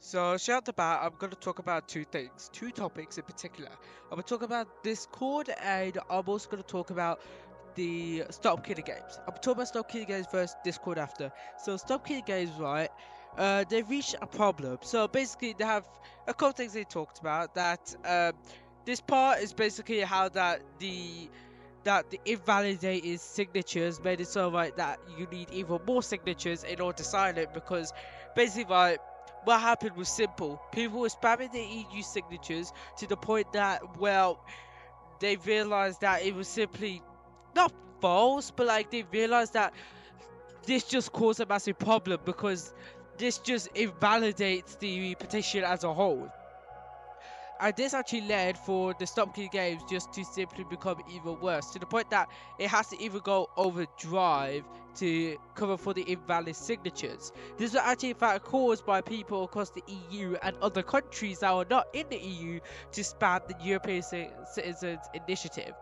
So, shout about, I'm going to talk about two things, two topics in particular. I'm going to talk about Discord, and I'm also going to talk about the Stop Kidding Games. I'm talking about Stop Kidding Games first, Discord after. So, Stop Kidding Games, right? They reached a problem. So, basically, they have a couple things they talked about. That this part is basically how that the invalidated signatures made it so right that you need even more signatures in order to sign it, because basically right, what happened was simple. People were spamming the EU signatures to the point that, well, they realized that it was simply not false, but like they realized that this just caused a massive problem, because this just invalidates the petition as a whole. And this actually led for the Stop Key games just to simply become even worse, to the point that it has to even go overdrive to cover for the invalid signatures. This was actually in fact caused by people across the EU and other countries that are not in the EU to spam the European Citizens Initiative.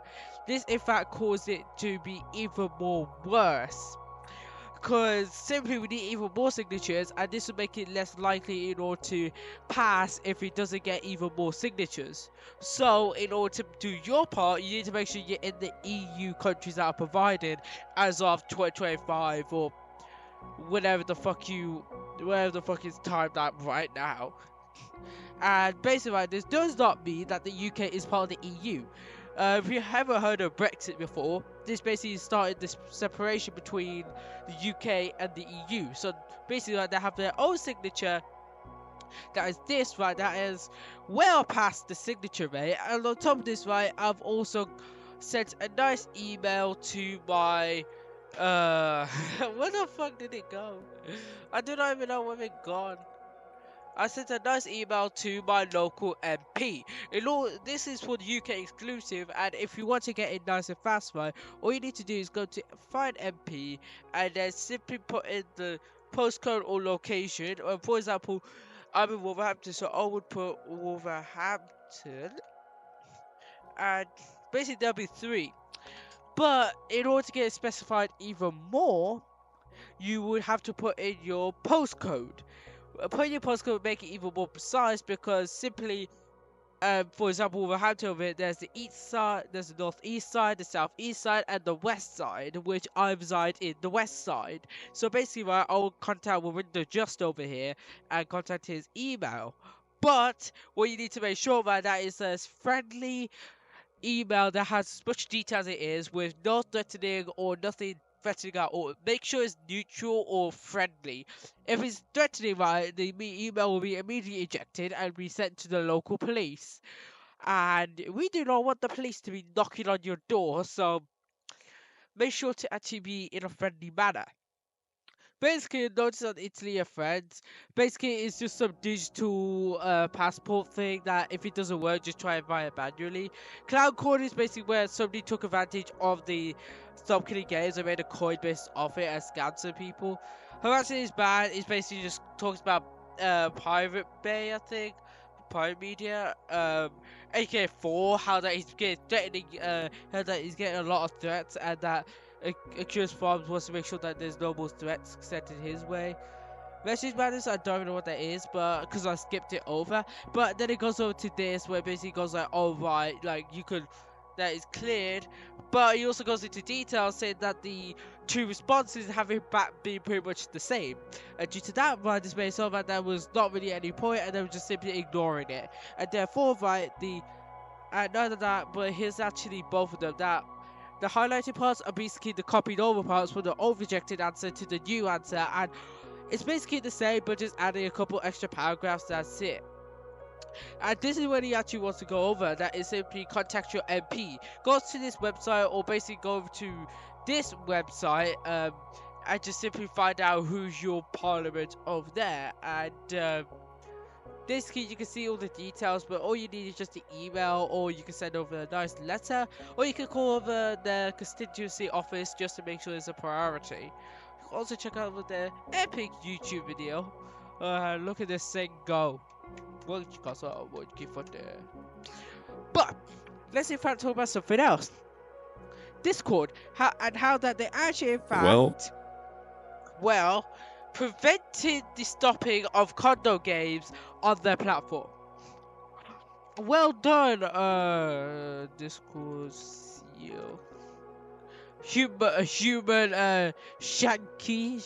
This in fact caused it to be even more worse, because simply we need even more signatures, and this will make it less likely in order to pass if it doesn't get even more signatures. So in order to do your part, you need to make sure you're in the EU countries that are provided as of 2025, or whatever the fuck is timed up right now. And basically, right, this does not mean that the UK is part of the EU. If you haven't heard of Brexit before, this basically started this separation between the UK and the EU. So basically, like, they have their own signature that is this, right, that is well past the signature rate. And on top of this, right, I've also sent a nice email to my where the fuck did it go? I do not even know where it gone. I sent a nice email to my local MP. This is for the UK exclusive, and if you want to get it nice and fast, right, all you need to do is go to Find MP and then simply put in the postcode or location. For example, I'm in Wolverhampton, so I would put Wolverhampton, and basically there'll be three. But in order to get it specified even more, you would have to put in your postcode. Putting your postcode would make it even more precise, because simply, for example, Wolverhampton over here, there's the east side, there's the northeast side, the southeast side, and the west side, which I reside in the west side. So basically, right, I will contact Window just over here and contact his email. But what you need to make sure about that is a friendly email that has as much detail as it is, with no threatening or nothing threatening at all. Make sure it's neutral or friendly. If it's threatening, right, the email will be immediately ejected and be sent to the local police. And we do not want the police to be knocking on your door, so make sure to actually be in a friendly manner. Basically, notice on Italy are friends. Basically, it's just some digital passport thing that if it doesn't work, just try and buy it manually. Cloud Coin is basically where somebody took advantage of the Stop Kidding Games and made a coin based off it and scammed some people. Harassing is bad. It basically just talks about Pirate Bay, I think. Pirate Media, AK4, how that he's getting threatening, how that he's getting a lot of threats, and that Accused Farms wants to make sure that there's no more threats sent in his way. Message Madness, I don't know what that is, but because I skipped it over. But then it goes over to this, where it basically goes like, oh right, like you could, that is cleared. But he also goes into detail saying that the two responses have in fact been pretty much the same. And due to that, right, this made it so that there was not really any point, and they were just simply ignoring it. And therefore, right, none of that, but here's actually both of them. That the highlighted parts are basically the copied over parts from the old rejected answer to the new answer, and it's basically the same, but just adding a couple extra paragraphs, that's it. And this is when he actually wants to go over, that is simply contact your MP. Go to this website, or basically go over to this website, and just simply find out who's your parliament over there. And basically, you can see all the details, but all you need is just the email, or you can send over a nice letter, or you can call over the constituency office just to make sure it's a priority. You can also check out the epic YouTube video. Look at this thing go. But let's in fact talk about something else. Discord, how that they actually in Well, fact, well, prevented the stopping of condo games on their platform. Well done, Discord CEO. Human Shanky.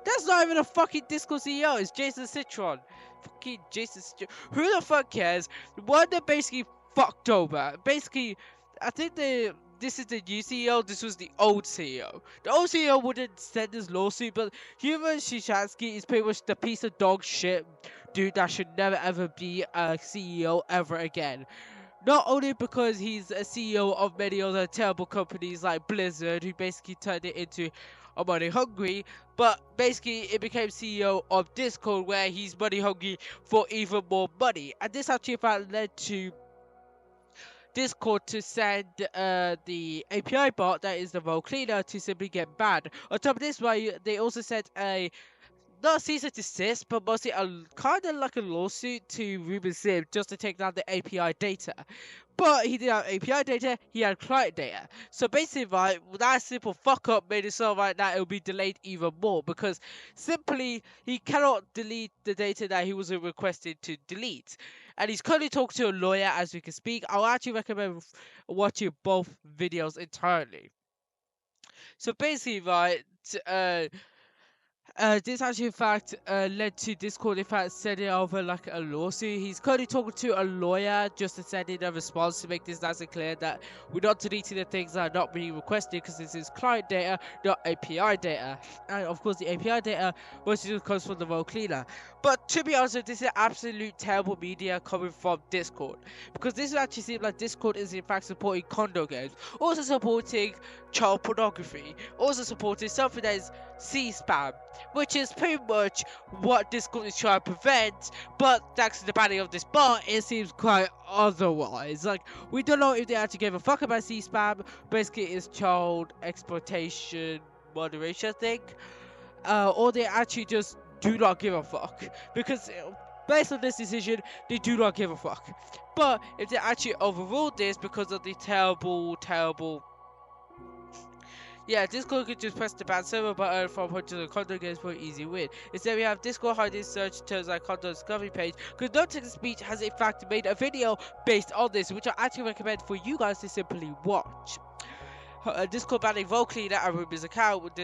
That's not even a fucking Discord CEO. It's Jason Citron. Fucking Jason Citron. Who the fuck cares? One that basically fucked over. Basically, I think this is the new CEO. This was the old CEO. The old CEO wouldn't send this lawsuit, but Human Shishansky is pretty much the piece of dog shit dude that should never ever be a CEO ever again. Not only because he's a CEO of many other terrible companies like Blizzard, who basically turned it into a money hungry, but basically it became CEO of Discord, where he's money hungry for even more money. And this actually in fact led to Discord to send the API bot, that is the role cleaner, to simply get banned. On top of this, they also sent a not cease and desist, but mostly a kind of like a lawsuit to Ruben Sim just to take down the API data. But he didn't have API data, he had client data. So basically, right, that simple fuck up made it so right now it will be delayed even more, because simply he cannot delete the data that he was requested to delete. And he's currently talking to a lawyer as we can speak. I'll actually recommend watching both videos entirely. So basically, right, this actually in fact led to Discord in fact sending over like a lawsuit. He's currently talking to a lawyer just to send in a response to make this nice and clear that we're not deleting the things that are not being requested, because this is client data, not API data. And of course the API data mostly just comes from the role cleaner. But to be honest, this is absolute terrible media coming from Discord, because this actually seems like Discord is in fact supporting condo games, also supporting child pornography, also supporting something that is C-spam, which is pretty much what Discord is trying to prevent. But thanks to the banning of this bot, it seems quite otherwise. Like, we don't know if they actually gave a fuck about C-spam. Basically, it's child exploitation moderation thing, or they actually just do not give a fuck, because based on this decision, they do not give a fuck. But if they actually overruled this because of the terrible yeah, Discord could just press the ban server button from hundreds of condo games for an easy win. Instead, we have Discord hiding search terms like condo discovery page, because No Text Speech has in fact made a video based on this, which I actually recommend for you guys to simply watch. Discord banning role cleaner and Ruby's account with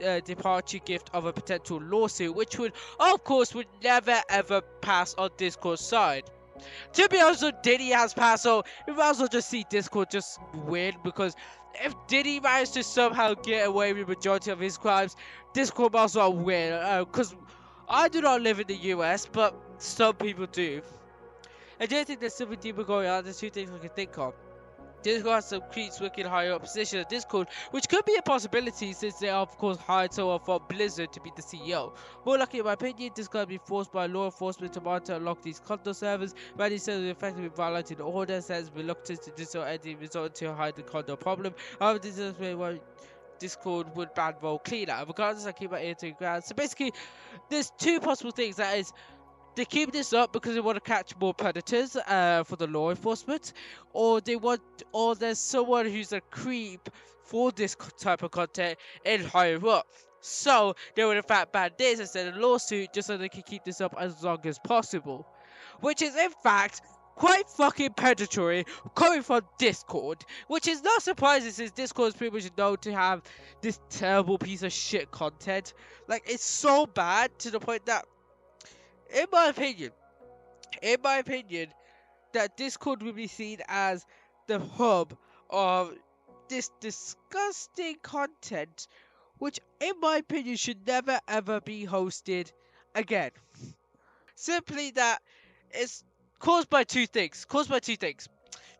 a departure gift of a potential lawsuit, which would, of course, would never ever pass on Discord's side. To be honest, Diddy has passed, so we might as well just see Discord just win, because if Diddy managed to somehow get away with the majority of his crimes, Discord might as well win, because I do not live in the US, but some people do. I do think there's something deeper going on. There's two things I can think of. Discord has some creeps working higher up position at Discord, which could be a possibility since they are of course hired someone from Blizzard to be the CEO. More likely in my opinion, Discord will be forced by law enforcement to monitor and lock these condo servers. Randy says effectively violating the order, says reluctance to do so ending resulting to hide the condo problem. However, this is where Discord would ban role cleaner. Regardless, I keep my ear to the ground. So basically, there's two possible things. That is, they keep this up because they want to catch more predators for the law enforcement, or there's someone who's a creep for this type of content and higher up. So they would in fact ban this instead of lawsuit, just so they can keep this up as long as possible. Which is in fact quite fucking predatory coming from Discord, which is not surprising since Discord is pretty much known to have this terrible piece of shit content. Like, it's so bad to the point that in my opinion, that Discord will be seen as the hub of this disgusting content, which in my opinion should never ever be hosted again. Simply that it's caused by two things.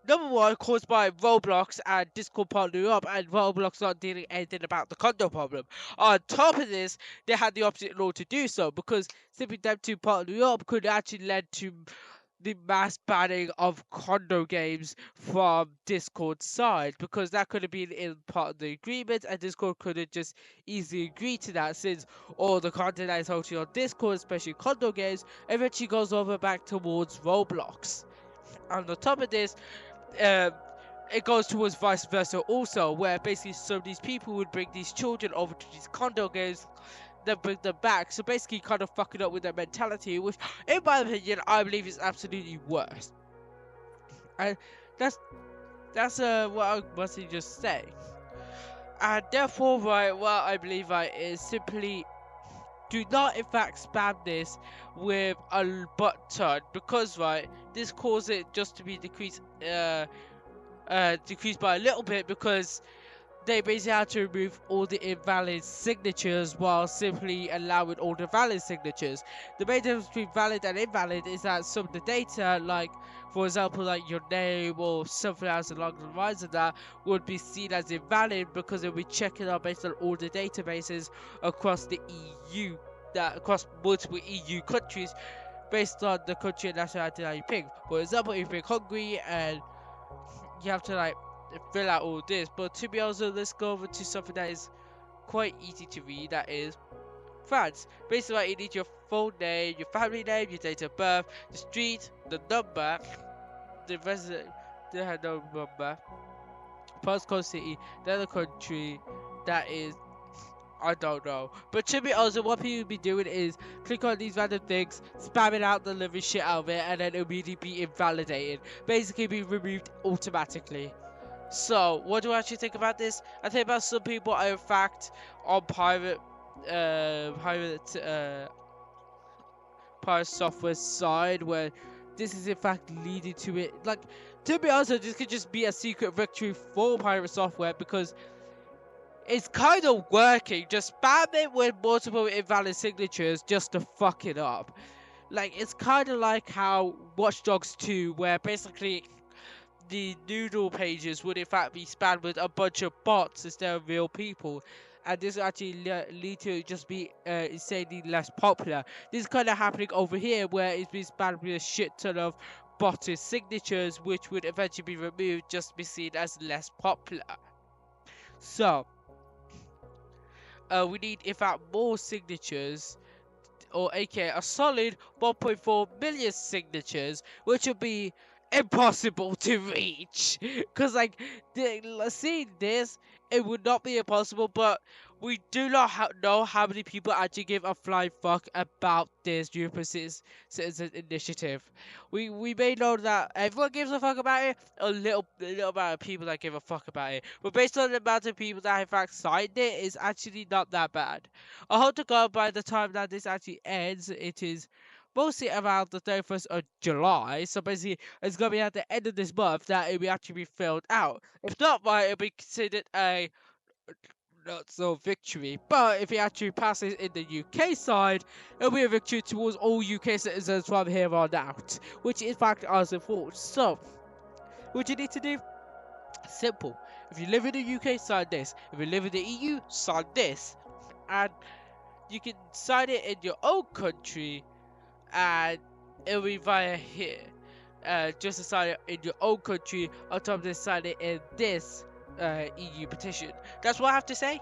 Number one, caused by Roadblocks and Discord partnering up, and Roadblocks not doing anything about the condo problem. On top of this, they had the opposite law to do so, because simply them two partnering up could actually lead to the mass banning of condo games from Discord's side, because that could have been in part of the agreement, and Discord could have just easily agreed to that, since all the content that is hosted on Discord, especially condo games, eventually goes over back towards Roblox. And on top of this, it goes towards vice versa also, where basically some of these people would bring these children over to these condo games, then bring them back. So basically kind of fucking up with their mentality, which in my opinion I believe is absolutely worse. And that's what I must just say. And therefore, right, what I believe, right, is simply do not in fact spam this with a button, because right, this causes it just to be decreased by a little bit, because they basically have to remove all the invalid signatures while simply allowing all the valid signatures. The main difference between valid and invalid is that some of the data, like for example like your name or something else along the lines of that, would be seen as invalid because it will be checking out based on all the databases across the EU, that across multiple EU countries, based on the country and nationality that you pick. For example, if you pick Hungary and you have to like fill out all this, but to be honest, let's go over to something that is quite easy to read, that is France. Basically, you need your full name, your family name, your date of birth, the street, the number, the resident, the number, postcode city, then the country, that is, I don't know. But to be honest, what people be doing is click on these random things, spamming out the living shit out of it, and then immediately be invalidated. Basically be removed automatically. So, what do I actually think about this? I think about some people are in fact on private software side, where this is in fact leading to it. Like, to be honest, this could just be a secret victory for pirate software, because it's kind of working. Just spam it with multiple invalid signatures just to fuck it up. Like, it's kind of like how Watch Dogs 2, where basically the noodle pages would in fact be spammed with a bunch of bots instead of real people, and this actually lead to it just be insanely less popular. This is kind of happening over here, where it's been spammed with a shit ton of botted signatures, which would eventually be removed just to be seen as less popular. So we need in fact more signatures, or aka a solid 1.4 million signatures, which would be impossible to reach. Because like seeing this, it would not be impossible, but we do not know how many people actually give a flying fuck about this European Citizen Initiative. We may know that everyone gives a fuck about it, a little amount of people that give a fuck about it, but based on the amount of people that in fact signed it, it's actually not that bad. I hope to God by the time that this actually ends, it is mostly around the 31st of July. So basically, it's going to be at the end of this month that it will actually be filled out. If not, right, it'll be considered a not so victory. But if it actually passes in the UK side, it'll be a victory towards all UK citizens from here on out, which in fact is important. So, what you need to do? Simple. If you live in the UK, sign this. If you live in the EU, sign this. And you can sign it in your own country, and it'll be via here. Just to sign it in your own country, on top of this, sign it in this EU petition. That's what I have to say.